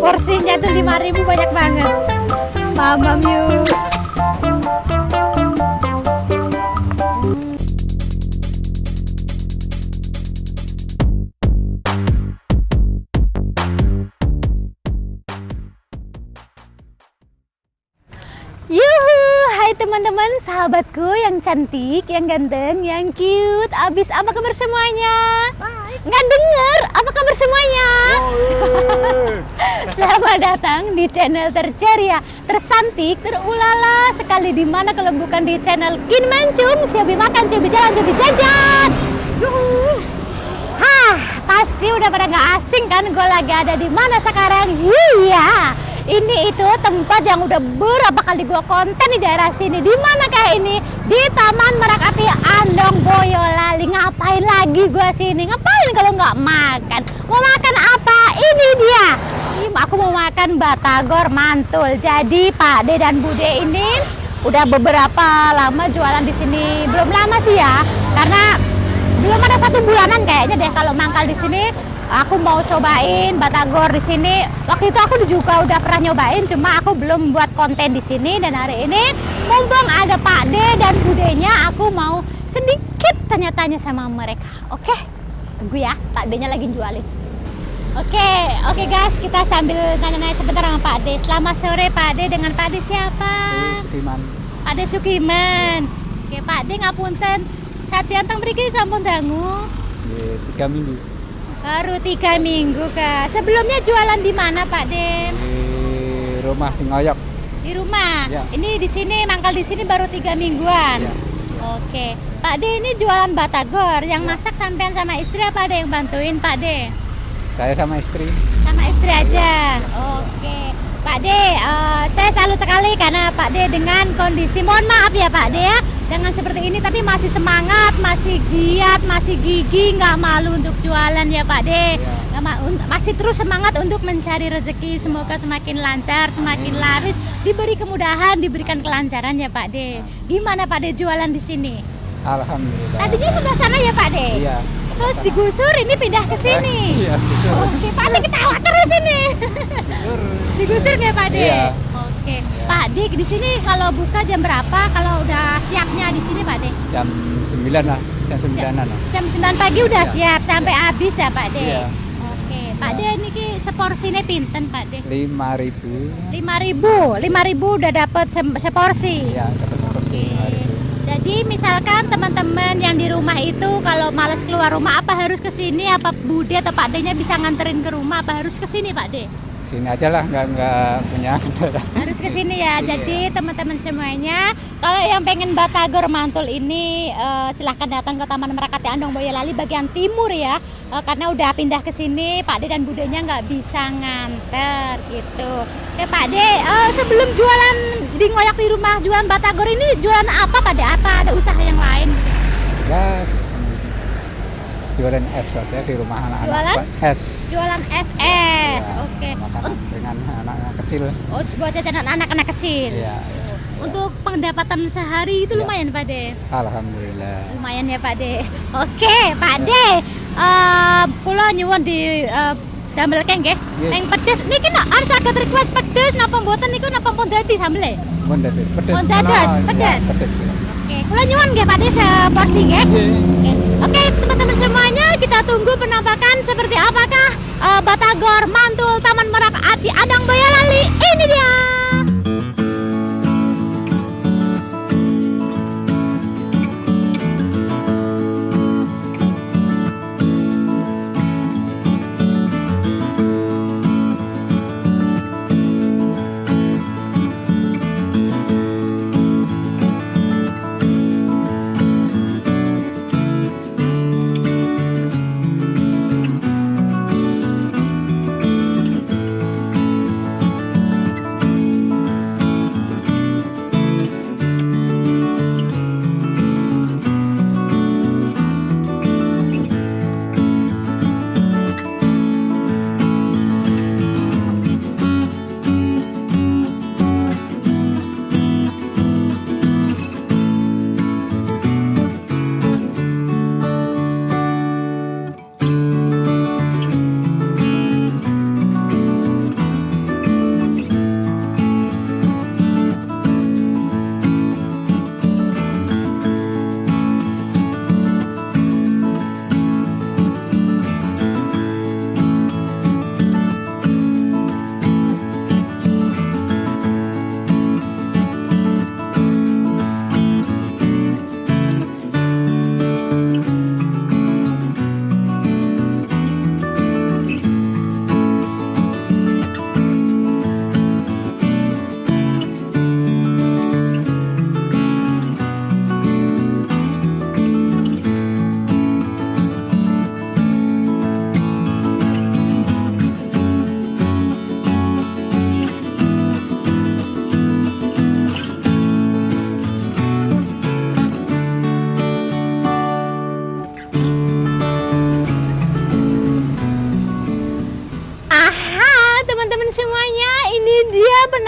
Porsinya tuh 5.000 banyak banget. Mamam yuk. Yuhu, hai teman-teman, sahabatku yang cantik, yang ganteng, yang cute. Abis apa kabar semuanya? Baik. Nggak denger, apa kabar semuanya? Selamat datang di channel terceria, tersantik, terulala sekali, di mana kalau bukan di channel Kin Mancung, Siobi makan, Siobi jalan, Siobi jajan. Yuhu. Hah, pasti udah pada nggak asing kan gue lagi ada di mana sekarang? Iya. Ini itu tempat yang udah berapa kali gua konten di daerah sini. Di mana kayak ini? Di Taman Merak Ati Andong Boyolali. Ngapain lagi gua sini? Ngapain kalau nggak makan? Mau makan apa? Ini dia. Aku mau makan batagor mantul. Jadi Pak De dan Bude ini udah beberapa lama jualan di sini. Belum lama sih ya, karena belum ada 1 bulanan kayaknya deh kalau mangkal di sini. Aku mau cobain batagor di sini. Waktu itu aku juga udah pernah nyobain, cuma aku belum buat konten di sini. Dan hari ini mumpung ada Pak De dan Budenya, aku mau sedikit tanya-tanya sama mereka. Oke, tunggu ya, Pak De-nya lagi jualin. Oke guys, kita sambil tanya-tanya sebentar sama Pak De. Selamat sore Pak De, dengan Pak De siapa? Sukiman. Pak De Sukiman. Oke Pak De, ngapunten. Satiantang mriki sampun dangu. 3 minggu. Baru 3 minggu Kak. Sebelumnya jualan di mana Pak De? Di rumah di Ngoyok. Di rumah. Ya. Ini di sini mangkal di sini baru 3 mingguan. Ya. Oke. Pak De ini jualan batagor. Yang Ya. masak sampean sama istri apa ada yang bantuin Pak De? Saya sama istri. Sama istri aja. Oke. Pak De, saya salut sekali karena Pak De dengan kondisi, mohon maaf ya Pak De ya, dengan seperti ini tapi masih semangat, masih giat, masih gigih, nggak malu untuk jualan ya Pak De. Ya. Masih terus semangat untuk mencari rezeki, semoga semakin lancar, semakin laris, diberi kemudahan, diberikan kelancaran ya Pak De. Gimana Pak De jualan di sini? Alhamdulillah. Tadinya sebelah sana ya Pak De? Iya. Terus digusur, ini pindah ke sini. Iya, betul. Oke, Pak De ketawa terus ini. Gusur. Digusur nggak Pak De? Iya. Oke. Iya. Pak De di sini kalau buka jam berapa? Kalau udah siapnya di sini Pak De? Jam 9 lah, jam 9-an lah. Jam 9 pagi udah Iya. siap sampai habis ya Pak De? Iya. Oke. Pak De ini ki seporsine pinten Pak De? 5.000. 5.000 udah dapat seporsi. Iya, dapat seperti 5.000. Jadi misalkan teman-teman yang di rumah itu kalau malas keluar rumah, apa harus ke sini? Apa Bude atau Pak De-nya bisa nganterin ke rumah? Apa harus ke sini Pak De? Sini aja lah, nggak punya kendala. Harus ke sini ya. Jadi teman-teman semuanya, kalau yang pengen batagor mantul ini silahkan datang ke Taman Merak Ati Andong Boyolali bagian timur ya. Karena udah pindah ke sini, Pak De dan Budenya nggak bisa nganter gitu. Pak De, sebelum jualan di ngoyak di rumah, jualan batagor ini jualan apa Pak De? Apa ada usaha yang lain? Ya, jualan es saja di rumah anak-anak. Jualan? Es. Jualan SS. Ya, Oke. makanan dengan anak-anak kecil. Oh, buat jajanan anak-anak kecil. Iya. Iya. Untuk pendapatan sehari itu Iya. lumayan Pak De. Alhamdulillah. Lumayan ya Pak De. Oke, Pak De. Kula nyuwun di damel keng nggih. Yes. Keng pedes niki nak harus agak request pedes napa mboten niku napa pun dadi sambel e? Pun pedes. Oh, dados, pedes. Ya, pedes ya. Oke, kula nyuwun nggih Pak De seporsi nggih. Oke, teman-teman semuanya, kita tunggu penampakan seperti apakah batagor mantul Taman Merak Ati Andong Boyolali. Ini dia.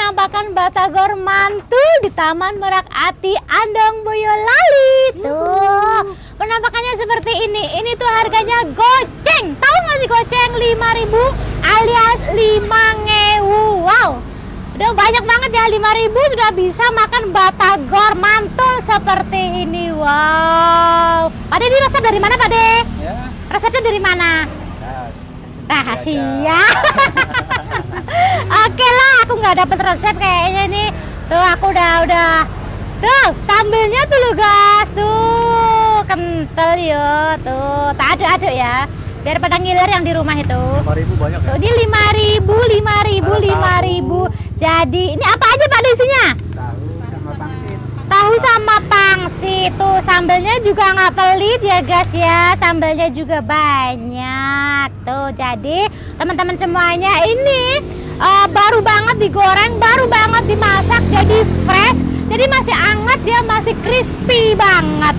penampakan Batagor mantul di Taman Merak Ati Andong Boyolali. Tuh, penampakannya seperti ini. Ini tuh harganya goceng. Tahu nggak sih goceng 5.000 alias 5.000. Wow. Udah banyak banget ya, 5.000 sudah bisa makan Batagor mantul seperti ini. Wow. Pak De, ini resep dari mana Pak De? Ya. Resepnya dari mana? Rahasia. Oke lah, aku nggak dapet resep kayaknya nih. Tuh aku udah. Tuh sambelnya tuh lo guys, tuh kental ya, tuh tak aduk-aduk ya. Biar pada ngiler yang di rumah itu. 5.000 banyak ya? Tuh, ini 5.000. Jadi ini apa aja Pak di isinya? Tahu sama pangsit. Tuh sambelnya juga nggak pelit ya guys ya. Sambelnya juga banyak. Tuh jadi teman-teman semuanya ini baru banget digoreng, baru banget dimasak, jadi fresh, jadi masih hangat, dia masih crispy banget.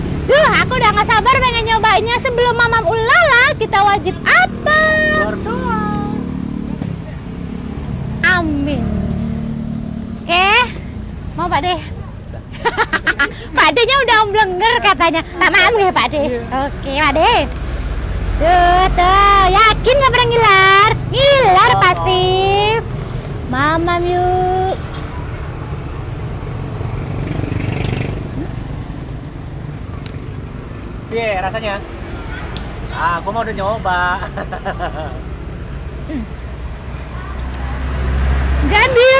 Aku udah nggak sabar pengen nyobainnya. Sebelum mamam ulala, kita wajib apa? Berdoa. Amin. Oke, mau Pak De? Pak De-nya udah blenger katanya. Tak maaf ya Pak De? Oke Pak De. Tuh, yakin nggak pernah ngiler? Ngiler pasti. Mamam yuk. Iya rasanya. Aku mau udah nyoba. Jadi,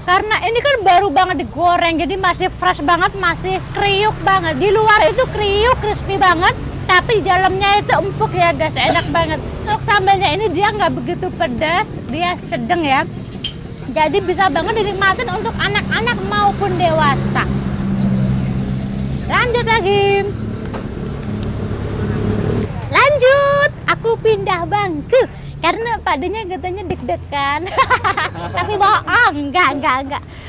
karena ini kan baru banget digoreng, jadi masih fresh banget, masih kriuk banget. Di luar itu kriuk, crispy banget, tapi di dalamnya itu empuk ya guys, enak banget. Untuk sambalnya ini dia nggak begitu pedas, dia sedang ya. Jadi bisa banget dinikmatin untuk anak-anak maupun dewasa. Lanjut lagi. Lanjut, aku pindah bangku karena Pak De-nya katanya deg-degan. Tapi bohong, enggak.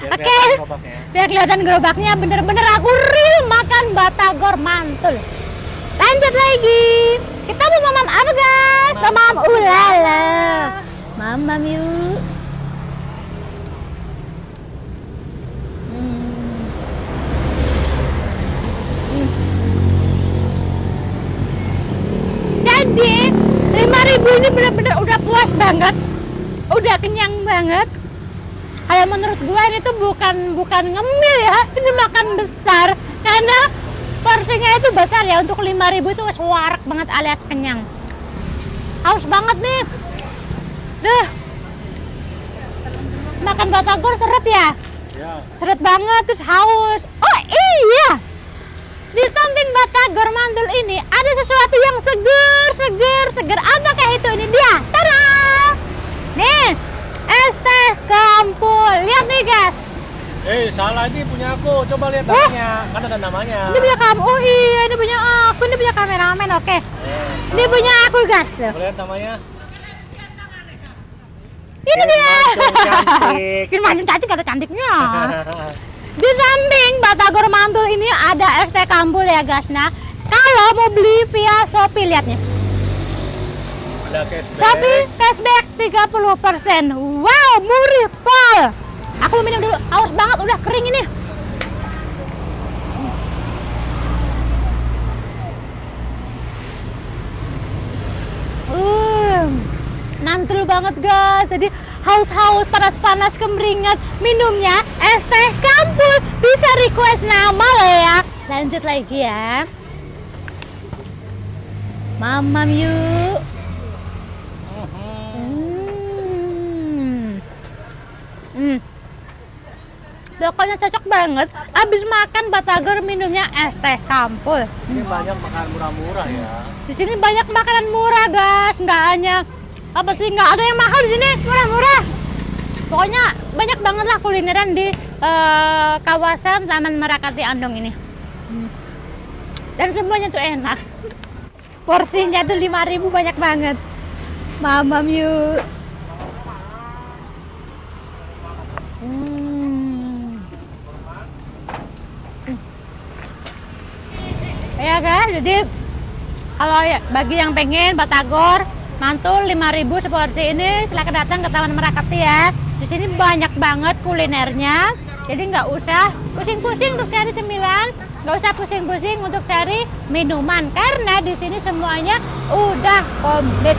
Oke. Biar kelihatan gerobaknya, bener-bener aku real makan Batagor mantul. Lanjut lagi. Kita mau mamam apa guys? Mamam ulala. Mamam yuk. Jadi 5.000 ini benar-benar udah puas banget, udah kenyang banget. Kalau menurut gue ini tuh bukan ngemil ya, ini makan besar karena porsinya itu besar ya. Untuk 5.000 itu warak banget alias kenyang. Haus banget nih. Duh, makan Batagor seret ya? Seret banget, terus haus. Oh iya, di samping Batagor mantul ini ada sesuatu yang seger. Apakah itu? Ini dia. Tada! Nih, es teh kampul. Lihat nih guys. Salah ini punya aku. Coba lihat namanya. Kan ada namanya. Ini punya kamu. Oh iya, ini punya aku. Ini punya kameramen. Oke. Ini punya aku guys. Lihat namanya. Ini dia. Cantik. Gimana cantik, ada cantiknya. Di samping Batagor mantul ini ada es teh kampul ya guys. Nah, kalau mau beli via Shopee, lihat nih. Ada cashback. Shopee cashback 30%. Wow, murah pol. Aku minum dulu, haus banget, udah kering ini. Mantul banget guys. Jadi haus-haus, panas-panas, kemeringat, minumnya es teh kampul. Bisa request nama loh ya. Lanjut lagi ya. Mamam yuk. Pokoknya cocok banget. Abis makan Batagor minumnya es teh kampul. Ini banyak makanan murah-murah ya. Di sini banyak makanan murah guys. Nggak hanya apa sih, nggak ada yang mahal di sini, murah-murah. Pokoknya banyak banget lah kulineran di kawasan Taman Merak Ati Andong ini. Dan semuanya tuh enak. Porsinya tuh 5.000 banyak banget. Mamam yuk. Ya kan, jadi kalau ya, bagi yang pengen Batagor mantul 5.000 seporsi ini. Silakan datang ke Taman Merakati ya. Di sini banyak banget kulinernya. Jadi nggak usah pusing-pusing untuk cari cemilan, nggak usah pusing-pusing untuk cari minuman karena di sini semuanya udah komplit.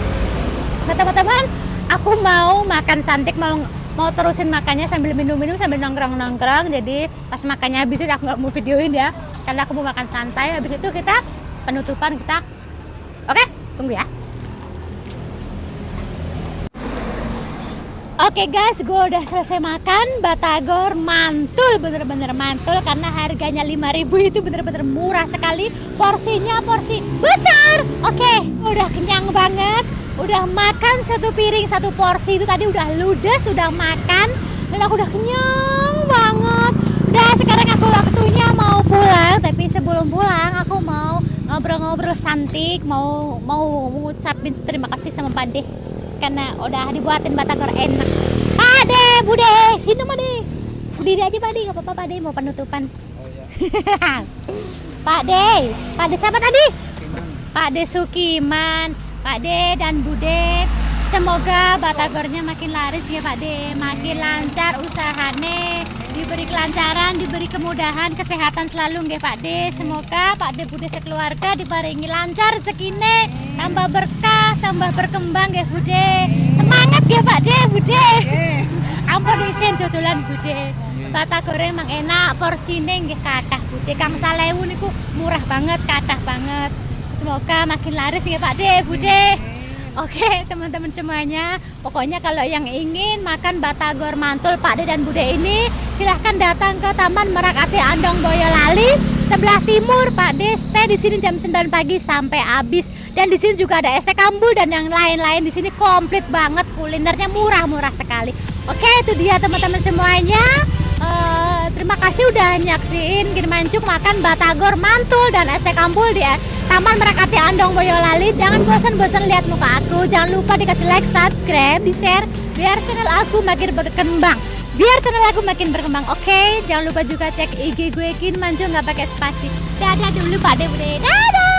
Nah teman-teman, aku mau makan santik, mau terusin makannya sambil minum-minum sambil nongkrong-nongkrong. Jadi pas makannya habis itu aku nggak mau videoin ya, karena aku mau makan santai. Habis itu kita penutupan kita. Oke, tunggu ya. Oke guys, gue udah selesai makan. Batagor mantul, bener-bener mantul karena harganya 5.000 itu bener-bener murah sekali. Porsinya porsi besar. Oke, udah kenyang banget. Udah makan satu piring, satu porsi itu tadi udah ludes, udah makan. Dan aku udah kenyang banget. Udah sekarang aku waktunya mau pulang. Tapi sebelum pulang aku mau ngobrol-ngobrol santik. Mau ngucapin terima kasih sama Pak De karena udah dibuatin Batagor enak. Pak De, Bude, sini Pak De. Berdiri aja Pak De, gak apa-apa Pak De, mau penutupan. Pak De siapa tadi? Pak De Sukiman, Pak De dan Bude. Semoga Batagornya makin laris ya Pak De, makin lancar usahanya, diberi kelancaran, diberi kemudahan, kesehatan selalu nggih Pak De. Semoga Pak De Bude sekeluarga diparingi lancar rezekine, tambah berkah, tambah berkembang nggih Bude. Semangat ya Pak De, Bude. Ampun isin dodolan Bude. Batagor emang enak, porsine nggih kathah Bude. Kang 1.000 niku murah banget, kathah banget. Semoga makin laris ya Pak De, Bude. Oke teman-teman semuanya, pokoknya kalau yang ingin makan Batagor mantul Pak De dan Bude ini, silahkan datang ke Taman Merakati Andong Boyolali sebelah timur. Pak De stay di sini jam 9 pagi sampai habis. Dan di sini juga ada ST Kambul dan yang lain-lain. Di sini komplit banget, kulinernya murah-murah sekali. Oke, itu dia teman-teman semuanya. Terima kasih udah nyaksiin Kinmancung makan Batagor mantul dan ST Kambul di Taman Merakati Andong Boyolali. Jangan bosan-bosan lihat muka aku. Jangan lupa dikasih like, subscribe, di share biar channel aku makin berkembang. Oke, jangan lupa juga cek IG gue Kinmancung nggak pakai spasi. Dadah dulu Pak De Bude. Dadah.